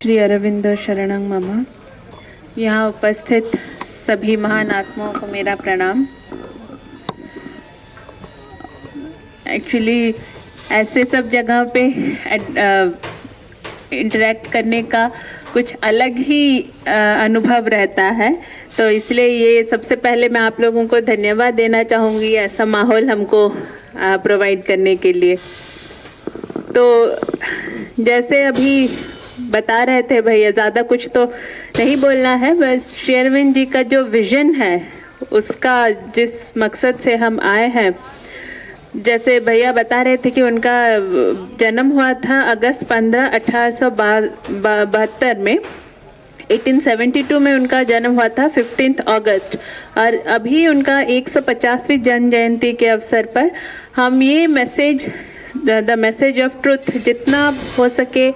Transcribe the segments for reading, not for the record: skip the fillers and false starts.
श्री अरविंदो शरणं मम। यहाँ उपस्थित सभी महान आत्माओं को मेरा प्रणाम। एक्चुअली ऐसे सब जगह पे इंटरेक्ट करने का कुछ अलग ही अनुभव रहता है, तो इसलिए ये सबसे पहले मैं आप लोगों को धन्यवाद देना चाहूँगी ऐसा माहौल हमको प्रोवाइड करने के लिए। तो जैसे अभी बता रहे थे भैया, ज़्यादा कुछ तो नहीं बोलना है, बस श्री अरविंद जी का जो विजन है उसका, जिस मकसद से हम आए हैं, जैसे भैया बता रहे थे कि उनका जन्म हुआ था अगस्त 15, 1872 में। 1872 में उनका जन्म हुआ था 15 अगस्त, और अभी उनका 150वीं जन्म जयंती के अवसर पर हम ये message, the message of truth, जितना हो सके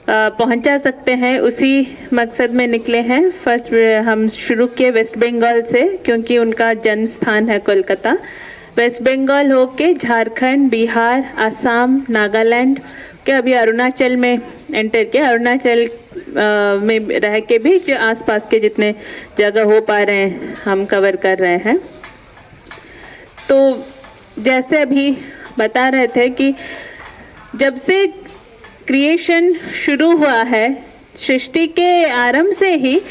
पहुंचा सकते हैं, उसी मकसद में निकले हैं। फर्स्ट हम शुरू किए वेस्ट बंगाल से, क्योंकि उनका जन्म स्थान है कोलकाता। वेस्ट बंगाल होके झारखंड, बिहार, असम, नागालैंड के अभी अरुणाचल में एंटर किया। अरुणाचल में रह के भी जो आसपास के जितने जगह हो पा रहे हैं हम कवर कर रहे हैं। तो जैसे अभी बता रहे थे कि जब से क्रिएशन शुरू हुआ है, सृष्टि के आरंभ से ही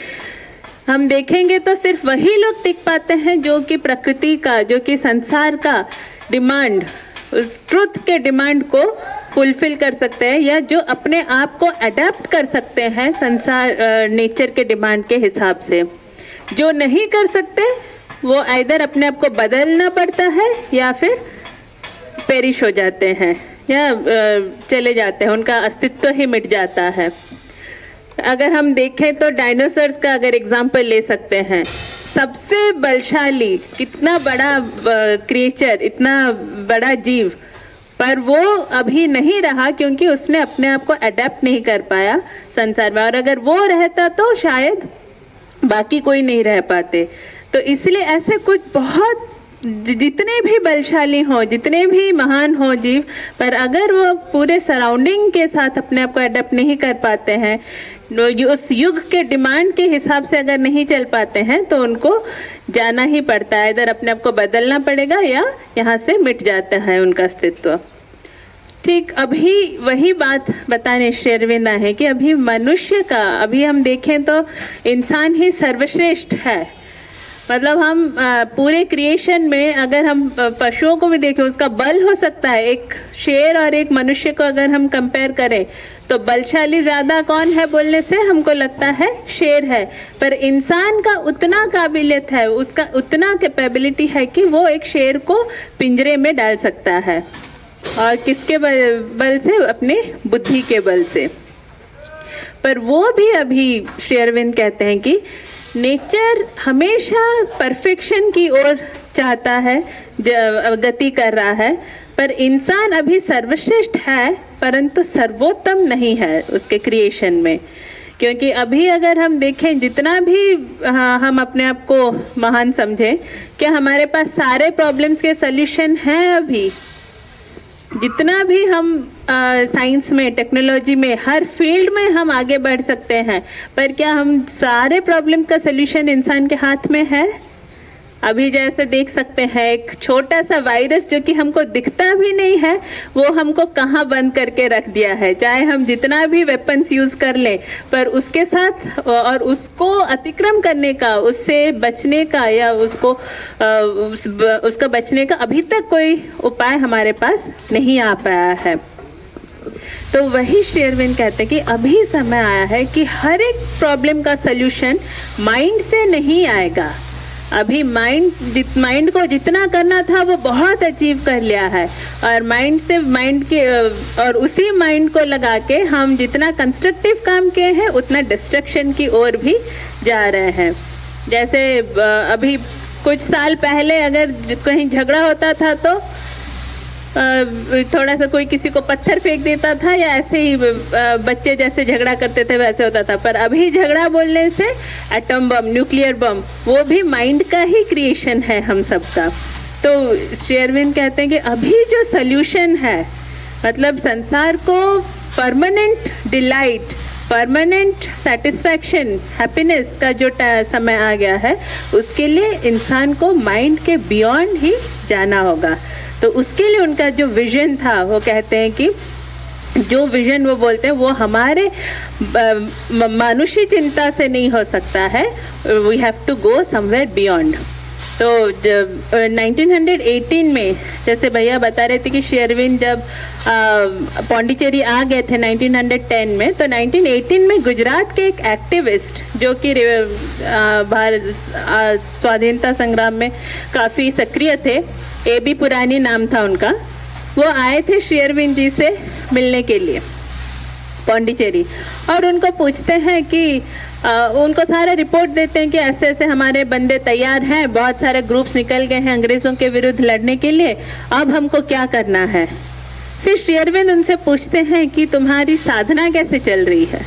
हम देखेंगे तो सिर्फ वही लोग टिक पाते हैं जो कि प्रकृति का, जो कि संसार का डिमांड, उस ट्रुथ के डिमांड को फुलफिल कर सकते हैं, या जो अपने आप को अडेप्ट कर सकते हैं संसार नेचर के डिमांड के हिसाब से। जो नहीं कर सकते वो आइदर अपने आप को बदलना पड़ता है या फिर पेरिश हो जाते हैं या चले जाते हैं, उनका अस्तित्व ही मिट जाता है। अगर हम देखें तो डायनासोर्स का अगर एग्जाम्पल ले सकते हैं, सबसे बलशाली, कितना बड़ा क्रिएचर, इतना बड़ा जीव, पर वो अभी नहीं रहा क्योंकि उसने अपने आप को अडेप्ट नहीं कर पाया संसार में, और अगर वो रहता तो शायद बाकी कोई नहीं रह पाते। तो इसलिए ऐसे कुछ बहुत, जितने भी बलशाली हों, जितने भी महान हों जीव, पर अगर वो पूरे सराउंडिंग के साथ अपने आप को अडेप्ट नहीं कर पाते हैं, उस युग के डिमांड के हिसाब से अगर नहीं चल पाते हैं, तो उनको जाना ही पड़ता है, इधर अपने आप को बदलना पड़ेगा या यहाँ से मिट जाता है उनका अस्तित्व। ठीक अभी वही बात बताने श्री अरविंद है कि अभी मनुष्य का, अभी हम देखें तो इंसान ही सर्वश्रेष्ठ है। मतलब हम पूरे क्रिएशन में अगर हम पशुओं को भी देखें, उसका बल हो सकता है, एक शेर और एक मनुष्य को अगर हम कंपेयर करें तो बलशाली ज्यादा कौन है बोलने से हमको लगता है शेर है, पर इंसान का उतना काबिलियत है, उसका उतना कैपेबिलिटी है कि वो एक शेर को पिंजरे में डाल सकता है, और किसके बल से? अपने बुद्धि के बल से। पर वो भी अभी श्री अरविंद कहते हैं कि नेचर हमेशा परफेक्शन की ओर चाहता है, गति कर रहा है, पर इंसान अभी सर्वश्रेष्ठ है परंतु सर्वोत्तम नहीं है उसके क्रिएशन में। क्योंकि अभी अगर हम देखें, जितना भी हम अपने आप को महान समझें, क्या हमारे पास सारे प्रॉब्लम्स के सल्यूशन हैं? अभी जितना भी हम साइंस में, टेक्नोलॉजी में, हर फील्ड में हम आगे बढ़ सकते हैं, पर क्या हम सारे प्रॉब्लम का सलूशन इंसान के हाथ में है? अभी जैसे देख सकते हैं, एक छोटा सा वायरस जो कि हमको दिखता भी नहीं है, वो हमको कहाँ बंद करके रख दिया है। चाहे हम जितना भी वेपन्स यूज कर लें, पर उसके साथ और उसको अतिक्रम करने का, उससे बचने का, या उसको उसका बचने का अभी तक कोई उपाय हमारे पास नहीं आ पाया है। तो वही श्री अरविंद कहते हैं कि अभी समय आया है कि हर एक प्रॉब्लम का सल्यूशन माइंड से नहीं आएगा। अभी माइंड को जितना करना था वो बहुत अचीव कर लिया है, और माइंड से, माइंड के, और उसी माइंड को लगा के हम जितना कंस्ट्रक्टिव काम किए हैं उतना डिस्ट्रक्शन की ओर भी जा रहे हैं। जैसे अभी कुछ साल पहले अगर कहीं झगड़ा होता था तो थोड़ा सा कोई किसी को पत्थर फेंक देता था, या ऐसे ही बच्चे जैसे झगड़ा करते थे वैसे होता था। पर अभी झगड़ा बोलने से एटम बम, न्यूक्लियर बम, वो भी माइंड का ही क्रिएशन है हम सबका। तो श्री अरविंद कहते हैं कि अभी जो सल्यूशन है, मतलब संसार को permanent delight, permanent satisfaction, happiness का जो समय आ गया है, उसके लिए इंसान को माइंड के बियॉन्ड ही जाना होगा। तो उसके लिए उनका जो विजन था, वो कहते हैं कि जो विजन वो बोलते हैं वो हमारे मानुषी चिंता से नहीं हो सकता है, we have to go somewhere beyond. तो 1918 में, जैसे भैया बता रहे थे कि शेरविन जब पौंडीचेरी आ गए थे 1910 में, तो 1918 में गुजरात के एक एक्टिविस्ट जो कि भारत स्वाधीनता संग्राम में काफ़ी सक्रिय थे, AB पुरानी नाम था उनका, वो आए थे शेरविन जी से मिलने के लिए पौंडीचेरी, और उनको पूछते हैं कि उनको सारा रिपोर्ट देते हैं कि ऐसे ऐसे हमारे बंदे तैयार हैं, बहुत सारे ग्रुप्स निकल गए हैं अंग्रेज़ों के विरुद्ध लड़ने के लिए, अब हमको क्या करना है। फिर शेरविन उनसे पूछते हैं कि तुम्हारी साधना कैसे चल रही है।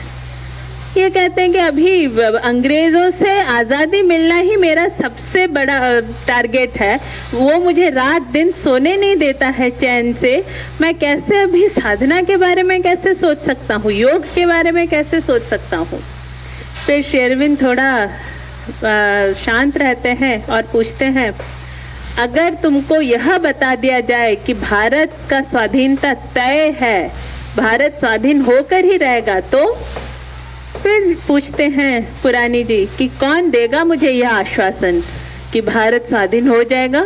ये कहते हैं कि अभी अंग्रेज़ों से आज़ादी मिलना ही मेरा सबसे बड़ा टारगेट है, वो मुझे रात दिन सोने नहीं देता है चैन से, मैं कैसे अभी साधना के बारे में कैसे सोच सकता हूँ, योग के बारे में कैसे सोच सकता हूँ। फिर शेरविन थोड़ा शांत रहते हैं और पूछते हैं, अगर तुमको यह बता दिया जाए कि भारत का स्वाधीनता तय है, भारत स्वाधीन होकर ही रहेगा, तो फिर पूछते हैं पुरानी जी कि कौन देगा मुझे यह आश्वासन कि भारत स्वाधीन हो जाएगा।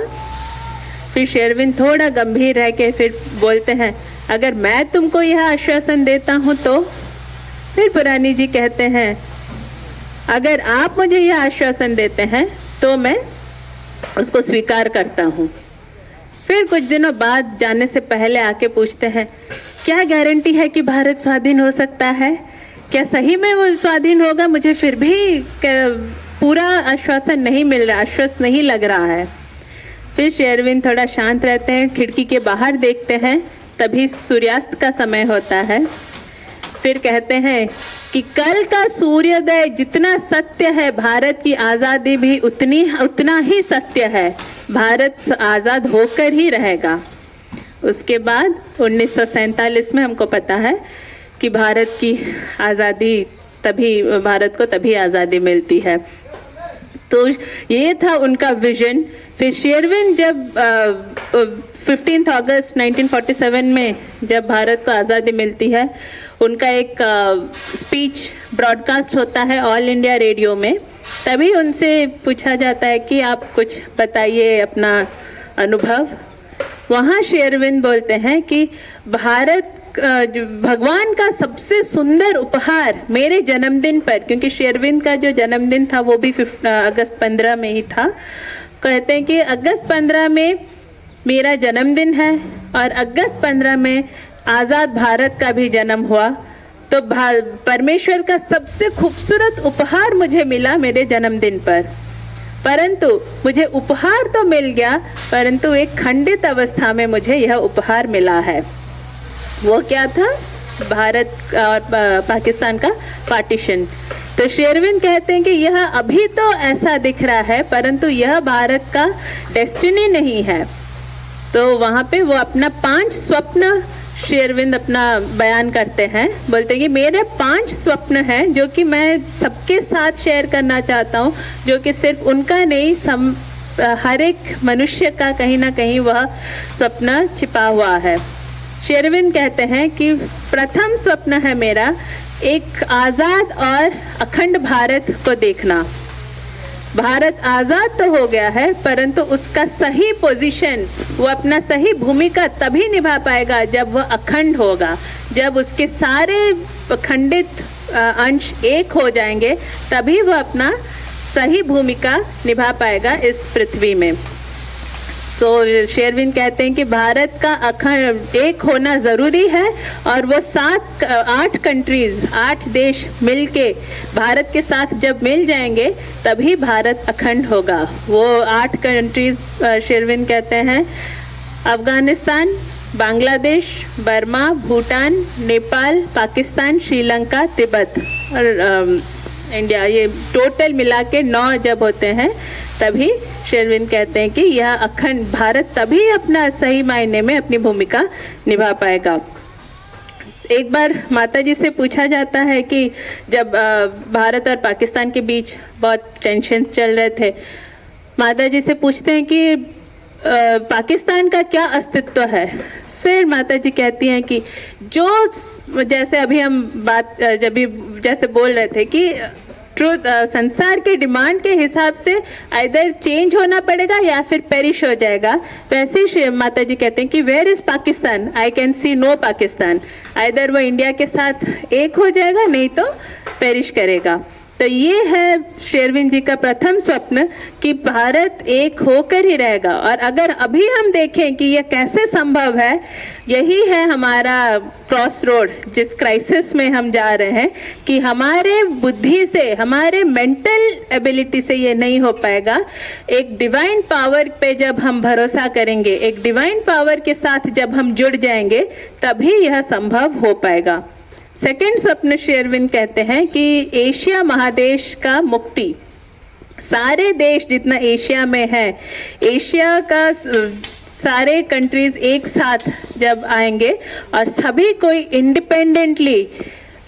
फिर शेरविन थोड़ा गंभीर रह के फिर बोलते हैं, अगर मैं तुमको यह आश्वासन देता हूँ तो। फिर पुरानी जी कहते हैं, अगर आप मुझे यह आश्वासन देते हैं तो मैं उसको स्वीकार करता हूँ। फिर कुछ दिनों बाद जाने से पहले आके पूछते हैं, क्या गारंटी है कि भारत स्वाधीन हो सकता है, क्या सही में वो स्वाधीन होगा, मुझे फिर भी पूरा आश्वासन नहीं मिल रहा, आश्वस्त नहीं लग रहा है। फिर शेरविन थोड़ा शांत रहते हैं, खिड़की के बाहर देखते हैं, तभी सूर्यास्त का समय होता है। फिर कहते हैं कि कल का सूर्योदय जितना सत्य है, भारत की आज़ादी भी उतना ही सत्य है, भारत आज़ाद होकर ही रहेगा। उसके बाद 1947 में हमको पता है कि भारत की आज़ादी भारत को तभी आज़ादी मिलती है। तो ये था उनका विजन। फिर शेरविन जब 15 अगस्त 1947 में जब भारत को आज़ादी मिलती है, उनका एक स्पीच ब्रॉडकास्ट होता है ऑल इंडिया रेडियो में। तभी उनसे पूछा जाता है कि आप कुछ बताइए अपना अनुभव। वहाँ शेरविन बोलते हैं कि भारत भगवान का सबसे सुंदर उपहार मेरे जन्मदिन पर, क्योंकि शेरविन का जो जन्मदिन था वो भी अगस्त 15 में ही था, कहते हैं कि अगस्त 15 में मेरा जन्मदिन है और अगस्त 15 में आज़ाद भारत का भी जन्म हुआ, तो परमेश्वर का सबसे खूबसूरत उपहार मुझे मिला मेरे जन्मदिन पर। परंतु मुझे उपहार तो मिल गया, परंतु एक खंडित अवस्था में मुझे यह उपहार मिला है। वो क्या था? भारत और पाकिस्तान का पार्टीशन। तो शेरविन कहते हैं कि यह अभी तो ऐसा दिख रहा है, परंतु यह भारत का डेस्टिनी नहीं है। तो वहाँ पे वो अपना 5 स्वप्न शेरविन अपना बयान करते हैं, बोलते हैं कि मेरे 5 स्वप्न हैं जो कि मैं सबके साथ शेयर करना चाहता हूँ, जो कि सिर्फ उनका नहीं, हर एक मनुष्य का कहीं ना कहीं वह स्वप्न छिपा हुआ है। शेरविन कहते हैं कि प्रथम स्वप्न है मेरा एक आज़ाद और अखंड भारत को देखना। भारत आज़ाद तो हो गया है, परंतु उसका सही पोजीशन, वो अपना सही भूमिका तभी निभा पाएगा जब वह अखंड होगा, जब उसके सारे खंडित अंश एक हो जाएंगे, तभी वह अपना सही भूमिका निभा पाएगा इस पृथ्वी में। तो शेरविन कहते हैं कि भारत का अखंड एक होना ज़रूरी है, और वो 8 कंट्रीज़, 8 देश मिलके भारत के साथ जब मिल जाएंगे तभी भारत अखंड होगा। वो 8 कंट्रीज़ शेरविन कहते हैं अफगानिस्तान, बांग्लादेश, बर्मा, भूटान, नेपाल, पाकिस्तान, श्रीलंका, तिब्बत और इंडिया, ये टोटल मिला के 9 जब होते हैं तभी शेरविन कहते हैं कि यह अखंड भारत तभी अपना सही मायने में अपनी भूमिका निभा पाएगा। एक बार माता जी से पूछा जाता है कि जब भारत और पाकिस्तान के बीच बहुत टेंशन्स चल रहे थे, माता जी से पूछते हैं कि पाकिस्तान का क्या अस्तित्व है। फिर माता जी कहती हैं कि जो, जैसे अभी हम बात जब भी जैसे बोल रहे थे कि ट्रूथ संसार के डिमांड के हिसाब से आइदर चेंज होना पड़ेगा या फिर पेरिश हो जाएगा, वैसे ही माता जी कहते हैं कि where is Pakistan, I can see no Pakistan, either वो इंडिया के साथ एक हो जाएगा नहीं तो पेरिश करेगा। तो ये है शेरविन जी का प्रथम स्वप्न कि भारत एक होकर ही रहेगा। और अगर अभी हम देखें कि यह कैसे संभव है, यही है हमारा क्रॉस रोड, जिस क्राइसिस में हम जा रहे हैं कि हमारे बुद्धि से, हमारे मेंटल एबिलिटी से ये नहीं हो पाएगा। एक डिवाइन पावर पे जब हम भरोसा करेंगे, एक डिवाइन पावर के साथ जब हम जुड़ जाएंगे, तभी यह संभव हो पाएगा। सेकेंड स्वप्न शेरविन कहते हैं कि एशिया महादेश का मुक्ति, सारे देश जितना एशिया में है, एशिया का सारे कंट्रीज एक साथ जब आएंगे और सभी कोई इंडिपेंडेंटली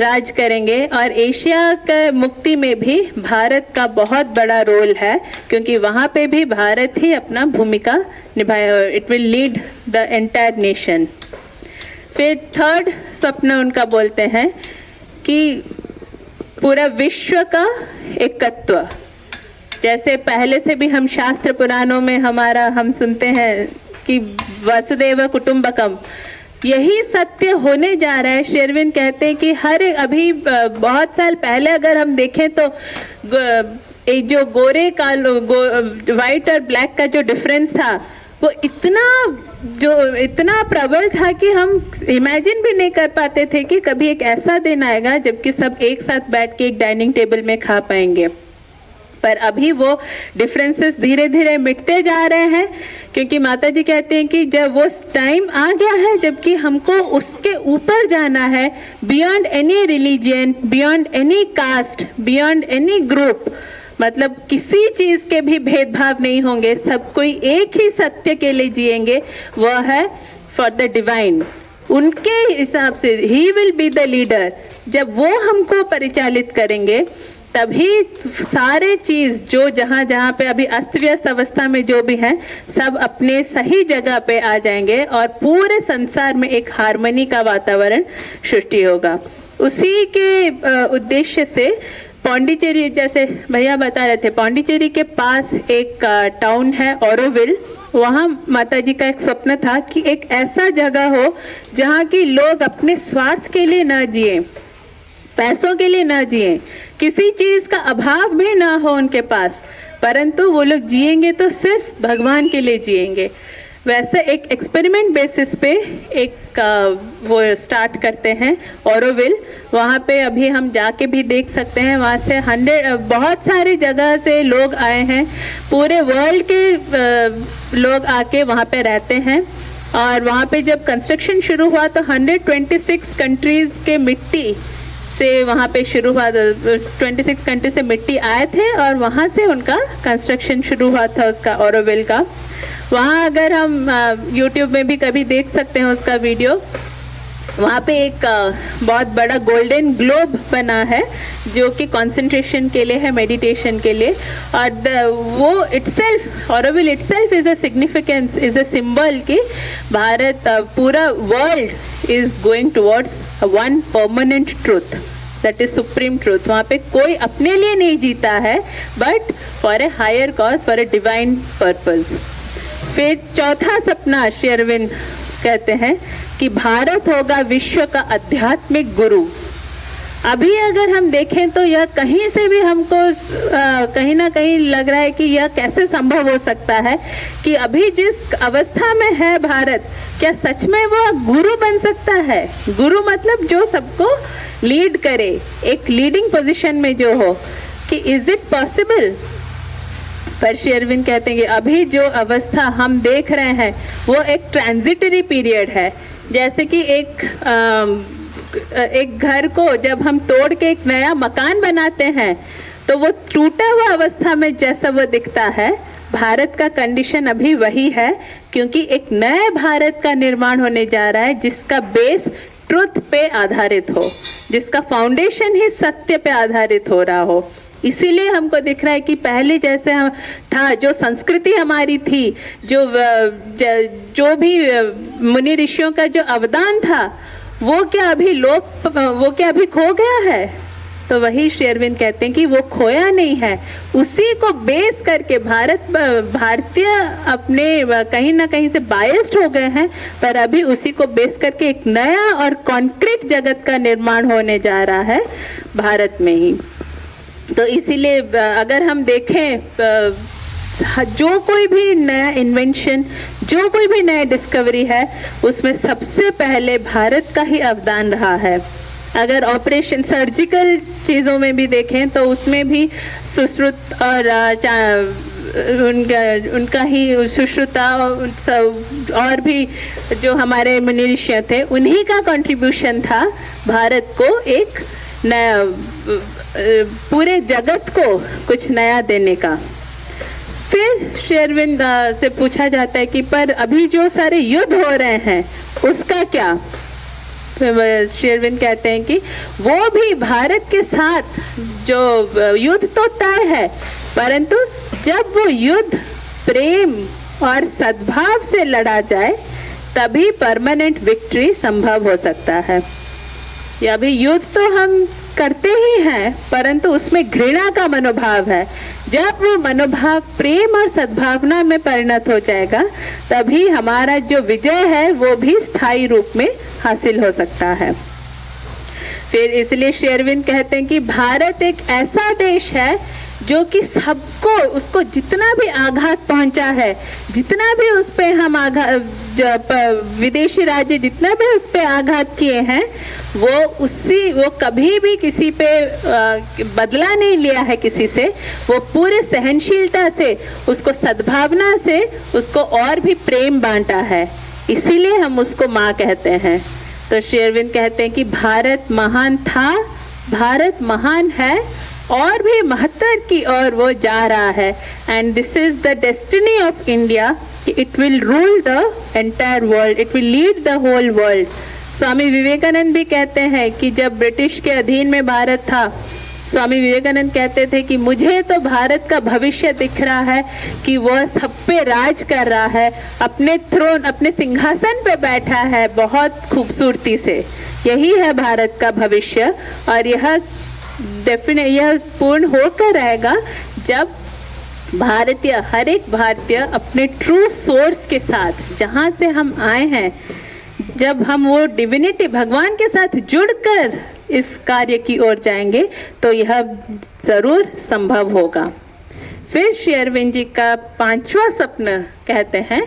राज करेंगे, और एशिया के मुक्ति में भी भारत का बहुत बड़ा रोल है, क्योंकि वहाँ पे भी भारत ही अपना भूमिका निभाएगा। It will lead the entire nation. फिर थर्ड स्वप्न उनका बोलते हैं कि पूरा विश्व का एकत्व, जैसे पहले से भी हम शास्त्र पुराणों में हम सुनते हैं कि वसुदेव कुटुंबकम, यही सत्य होने जा रहा है। शेरविन कहते हैं कि अभी बहुत साल पहले अगर हम देखें तो एक जो गोरे का व्हाइट और ब्लैक का जो डिफरेंस था, वो इतना प्रबल था कि हम इमेजिन भी नहीं कर पाते थे कि कभी एक ऐसा दिन आएगा जबकि सब एक साथ बैठ के एक डाइनिंग टेबल में खा पाएंगे। पर अभी वो डिफरेंसेस धीरे धीरे मिटते जा रहे हैं, क्योंकि माता जी कहते हैं कि जब वो टाइम आ गया है जबकि हमको उसके ऊपर जाना है, beyond any religion, beyond any caste, beyond any group, मतलब किसी चीज के भी भेदभाव नहीं होंगे, सब कोई एक ही सत्य के लिए जिएंगे, वह है फॉर द डिवाइन। उनके हिसाब से he will be the leader. जब वो हमको परिचालित करेंगे तभी सारे चीज जो जहां पे अभी अस्त व्यस्त अवस्था में जो भी हैं, सब अपने सही जगह पे आ जाएंगे और पूरे संसार में एक हार्मनी का वातावरण सृष्टि होगा। उसी के उद्देश्य से पौंडीचेरी, जैसे भैया बता रहे थे, पौंडीचेरी के पास एक टाउन है ऑरोविल, वहाँ माता जी का एक स्वप्न था कि एक ऐसा जगह हो जहाँ की लोग अपने स्वार्थ के लिए न जिए, पैसों के लिए न जिए, किसी चीज का अभाव भी ना हो उनके पास, परंतु वो लोग जिएंगे तो सिर्फ भगवान के लिए जिएंगे। वैसे एक एक्सपेरिमेंट बेसिस पे एक वो स्टार्ट करते हैं ऑरोविल। वहाँ पे अभी हम जाके भी देख सकते हैं, वहाँ से बहुत सारी जगह से लोग आए हैं, पूरे वर्ल्ड के लोग आके वहाँ पे रहते हैं। और वहाँ पे जब कंस्ट्रक्शन शुरू हुआ तो 126 कंट्रीज के मिट्टी से वहाँ पे शुरू हुआ, 26 कंट्री से मिट्टी आए थे और वहाँ से उनका कंस्ट्रक्शन शुरू हुआ था उसका, ऑरोविल का। वहाँ अगर हम YouTube में भी कभी देख सकते हैं उसका वीडियो, वहाँ पे एक बहुत बड़ा गोल्डन ग्लोब बना है जो कि कंसंट्रेशन के लिए है, मेडिटेशन के लिए। और वो itself, Auroville itself is a significance, is a symbol कि भारत, पूरा world is going towards one permanent truth, that is supreme truth. वहाँ पे कोई अपने लिए नहीं जीता है, but for a higher cause, for a divine purpose. फिर चौथा सपना शेरविन कहते हैं कि भारत होगा विश्व का आध्यात्मिक गुरु। अभी अगर हम देखें तो यह कहीं से भी हमको कहीं ना कहीं लग रहा है कि यह कैसे संभव हो सकता है कि अभी जिस अवस्था में है भारत, क्या सच में वो गुरु बन सकता है? गुरु मतलब जो सबको लीड करे, एक लीडिंग पोजीशन में जो हो, कि इज इट पॉसिबल? पर शेरविन कहते हैं कि अभी जो अवस्था हम देख रहे हैं वो एक ट्रांजिटरी पीरियड है। जैसे कि एक घर को जब हम तोड़ के एक नया मकान बनाते हैं तो वो टूटा हुआ अवस्था में जैसा वो दिखता है, भारत का कंडीशन अभी वही है, क्योंकि एक नए भारत का निर्माण होने जा रहा है जिसका बेस ट्रुथ पे आधारित हो, जिसका फाउंडेशन ही सत्य पे आधारित हो रहा हो। इसीलिए हमको दिख रहा है कि पहले जैसे हम था, जो संस्कृति हमारी थी, जो भी मुनि ऋषियों का जो अवदान था, वो क्या अभी खो गया है? तो वही श्री अरविंद कहते हैं कि वो खोया नहीं है, उसी को बेस करके भारतीय अपने कहीं ना कहीं से बायस्ड हो गए हैं, पर अभी उसी को बेस करके एक नया और कॉन्क्रीट जगत का निर्माण होने जा रहा है भारत में ही। तो इसीलिए अगर हम देखें, जो कोई भी नया इन्वेंशन, जो कोई भी नया डिस्कवरी है, उसमें सबसे पहले भारत का ही अवदान रहा है। अगर ऑपरेशन सर्जिकल चीज़ों में भी देखें तो उसमें भी सुश्रुत और उनका ही सुश्रुता और भी जो हमारे मुनि ऋषि थे, उन्हीं का कंट्रीब्यूशन था भारत को एक नया, पूरे जगत को कुछ नया देने का। फिर श्री अरविंद से पूछा जाता है कि पर अभी जो सारे युद्ध हो रहे हैं उसका क्या? श्री अरविंद कहते हैं कि वो भी भारत के साथ जो युद्ध तो तय है, परंतु जब वो युद्ध प्रेम और सद्भाव से लड़ा जाए तभी परमानेंट विक्ट्री संभव हो सकता है। या अभी युद्ध तो हम करते ही हैं, परंतु उसमें घृणा का मनोभाव है। जब वो मनोभाव प्रेम और सद्भावना में परिणत हो जाएगा, तभी हमारा जो विजय है वो भी स्थायी रूप में हासिल हो सकता है। फिर इसलिए श्री अरविंद कहते हैं कि भारत एक ऐसा देश है जो कि सबको, उसको जितना भी आघात पहुंचा है, जितना भी उस पे हम विदेशी राज्य जितना भी उस पे आघात किए हैं, वो कभी भी किसी पे बदला नहीं लिया है किसी से। वो पूरे सहनशीलता से, उसको सद्भावना से, उसको और भी प्रेम बांटा है, इसीलिए हम उसको माँ कहते हैं। तो श्री अरविंद कहते हैं कि भारत महान था, भारत महान है और भी महत्तर की ओर वो जा रहा है। And this is the destiny of India, it will rule the entire world, it will lead the whole world. Swami Vivekananda भी कहते हैं कि जब ब्रिटिश के अधीन में भारत था, स्वामी विवेकानंद कहते थे कि मुझे तो भारत का भविष्य दिख रहा है कि वह सब पे राज कर रहा है, अपने थ्रोन, अपने सिंहासन पे बैठा है बहुत खूबसूरती से। यही है भारत का भविष्य और यह पूर्ण होकर रहेगा जब हर एक भारतीय अपने ट्रू सोर्स के साथ, जहाँ से हम आए हैं, जब हम वो डिविनिटी भगवान के साथ जुड़कर इस कार्य की ओर जाएंगे तो यह जरूर संभव होगा। फिर श्री अरविंद जी का 5वां स्वप्न कहते हैं,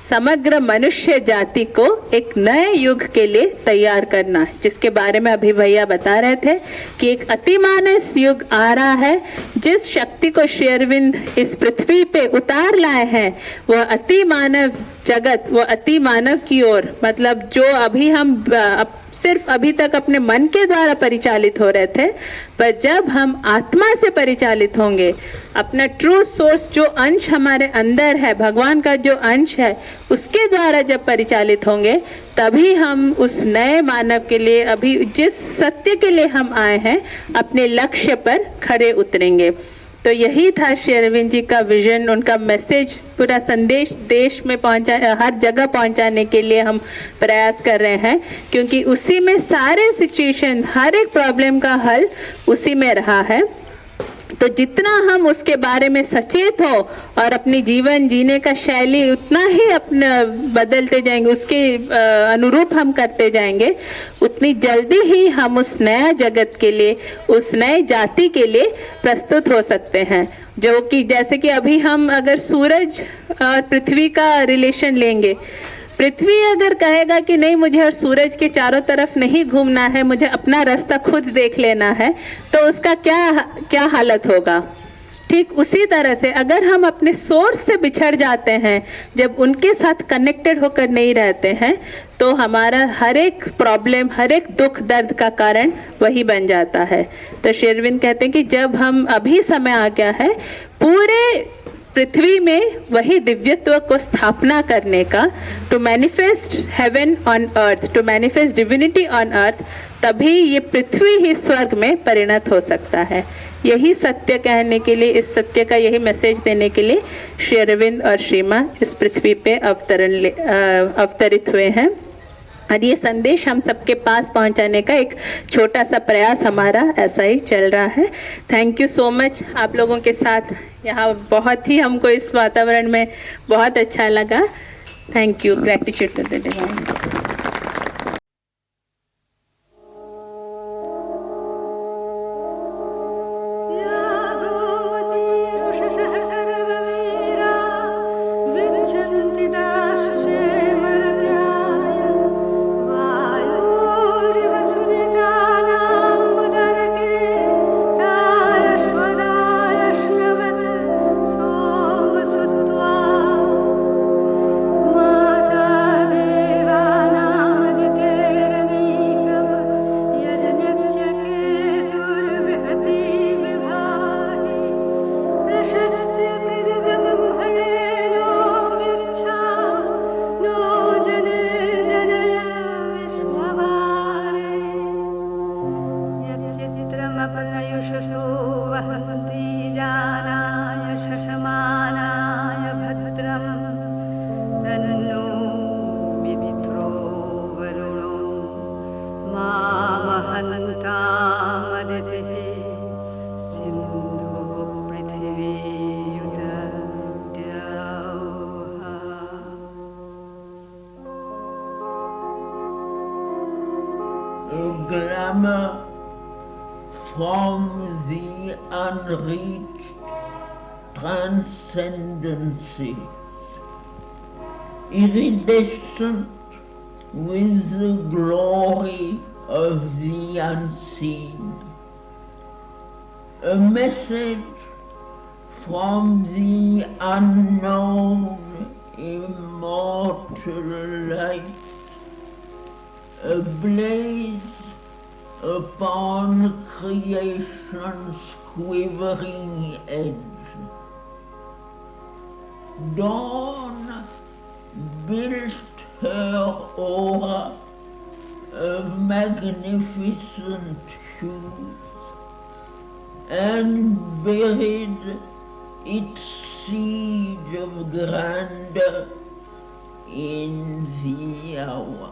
समग्र मनुष्य जाति को एक नए युग के लिए तैयार करना, जिसके बारे में अभी भैया बता रहे थे कि एक अतिमानस युग आ रहा है। जिस शक्ति को श्री अरविंद इस पृथ्वी पे उतार लाए हैं, वह अतिमानव जगत, वो अतिमानव की ओर, मतलब जो अभी हम सिर्फ अभी तक अपने मन के द्वारा परिचालित हो रहे थे, पर जब हम आत्मा से परिचालित होंगे, अपना ट्रू सोर्स जो अंश हमारे अंदर है, भगवान का जो अंश है, उसके द्वारा जब परिचालित होंगे, तभी हम उस नए मानव के लिए, अभी जिस सत्य के लिए हम आए हैं, अपने लक्ष्य पर खड़े उतरेंगे। तो यही था श्री अरविंद जी का विजन, उनका मैसेज, पूरा संदेश देश में हर जगह पहुंचाने के लिए हम प्रयास कर रहे हैं, क्योंकि उसी में सारे सिचुएशन, हर एक प्रॉब्लम का हल उसी में रहा है। तो जितना हम उसके बारे में सचेत हो और अपनी जीवन जीने का शैली उतना ही अपने बदलते जाएंगे, उसके अनुरूप हम करते जाएंगे, उतनी जल्दी ही हम उस नया जगत के लिए, उस नए जाति के लिए प्रस्तुत हो सकते हैं। जो कि जैसे कि अभी हम अगर सूरज और पृथ्वी का रिलेशन लेंगे, पृथ्वी अगर कहेगा कि नहीं, मुझे और सूरज के चारों तरफ नहीं घूमना है, मुझे अपना रास्ता खुद देख लेना है, तो उसका क्या हालत होगा। ठीक उसी तरह से अगर हम अपने सोर्स से बिछड़ जाते हैं, जब उनके साथ कनेक्टेड होकर नहीं रहते हैं, तो हमारा हर एक प्रॉब्लम, हर एक दुख दर्द का कारण वही बन जाता है। तो श्री अरविंद कहते हैं कि जब हम, अभी समय आ गया है, पूरे पृथ्वी में वही दिव्यत्व को स्थापना करने का, to manifest heaven on earth, to manifest divinity on earth, तभी ये पृथ्वी ही स्वर्ग में परिणत हो सकता है। यही सत्य कहने के लिए, इस सत्य का यही मैसेज देने के लिए श्री अरविंद और श्री मां इस पृथ्वी पे अवतरित हुए हैं। और ये संदेश हम सबके पास पहुंचाने का एक छोटा सा प्रयास हमारा ऐसा ही चल रहा है। Thank you so much. आप लोगों के साथ यहाँ बहुत ही हमको इस वातावरण में बहुत अच्छा लगा। Thank you. Gratitude to the divine. Glamour from the unreached transcendency, iridescent with the glory of the unseen, a message from the unknown immortal light, a blaze upon creation's quivering edge. Dawn built her aura of magnificent hues and buried its seed of grandeur in the hour.